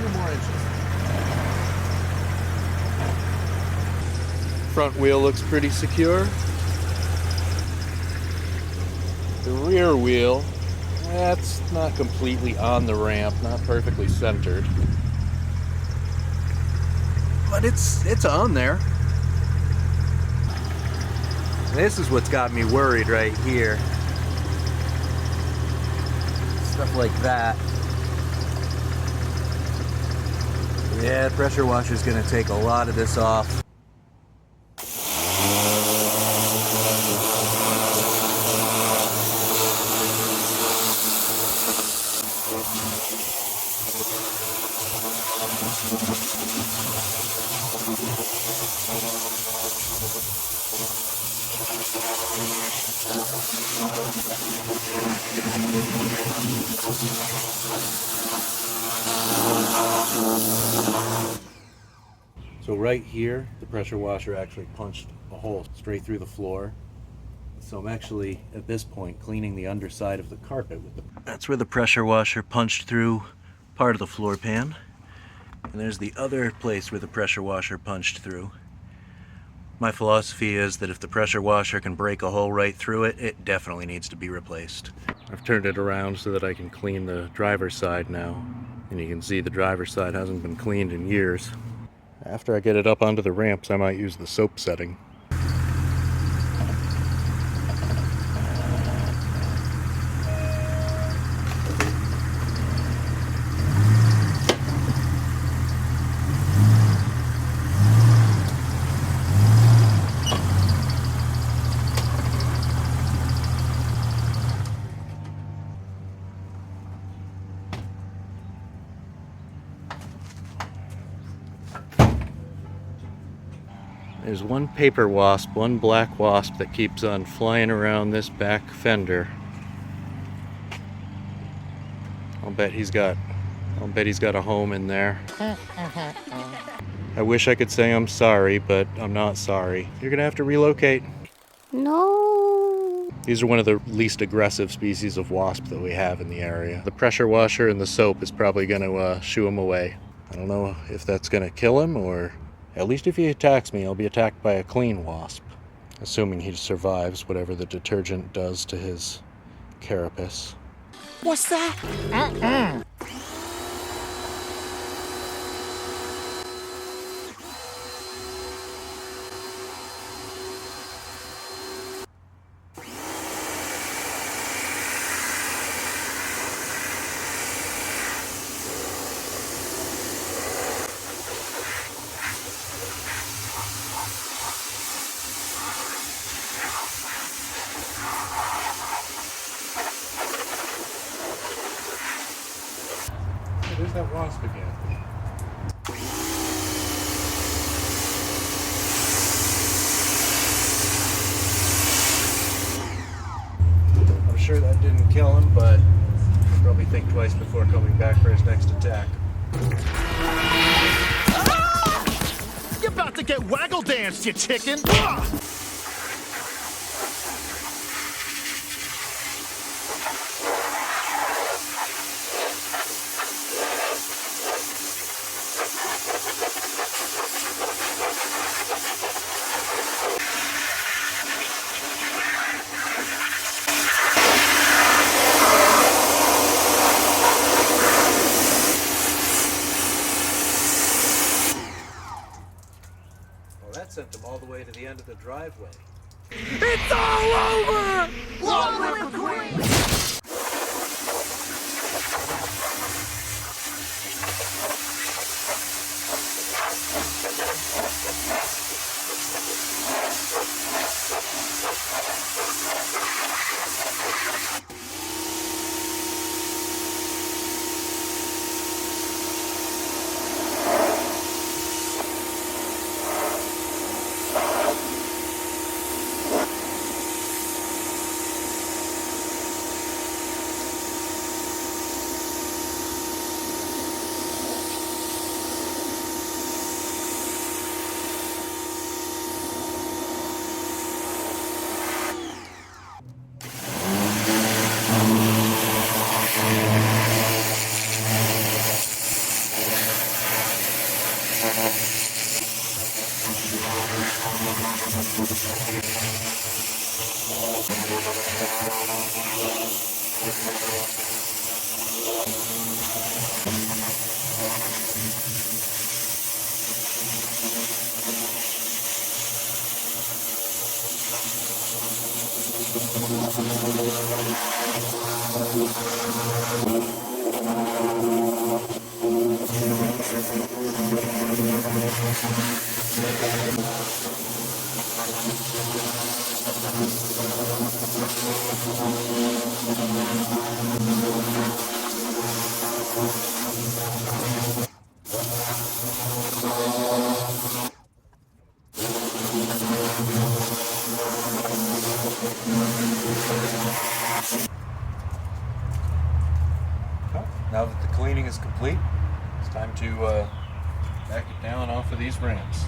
few more inches. Front wheel looks pretty secure. The rear wheel, that's not completely on the ramp, not perfectly centered. But it's on there. This is what's got me worried right here. Stuff like that. Yeah, pressure washer's gonna take a lot of this off. So right here, the pressure washer actually punched a hole straight through the floor. So I'm actually, at this point, cleaning the underside of the carpet with the... That's where the pressure washer punched through part of the floor pan. And there's the other place where the pressure washer punched through. My philosophy is that if the pressure washer can break a hole right through it, it definitely needs to be replaced. I've turned it around so that I can clean the driver's side now. And you can see the driver's side hasn't been cleaned in years. After I get it up onto the ramps, I might use the soap setting. There's one paper wasp, one black wasp that keeps on flying around this back fender. I'll bet he's got a home in there. I wish I could say I'm sorry, but I'm not sorry. You're gonna have to relocate. No. These are one of the least aggressive species of wasp that we have in the area. The pressure washer and the soap is probably gonna shoo him away. I don't know if that's gonna kill him, or at least if he attacks me, I'll be attacked by a clean wasp. Assuming he survives whatever the detergent does to his carapace. What's that? There's that wasp again. I'm sure that didn't kill him, but he'll probably think twice before coming back for his next attack. Ah! You're about to get waggle danced, you chicken! Ah! That sent him all the way to the end of the driveway. It's all over! Long live the Queen! Now that the cleaning is complete, it's time to back it down off of these ramps.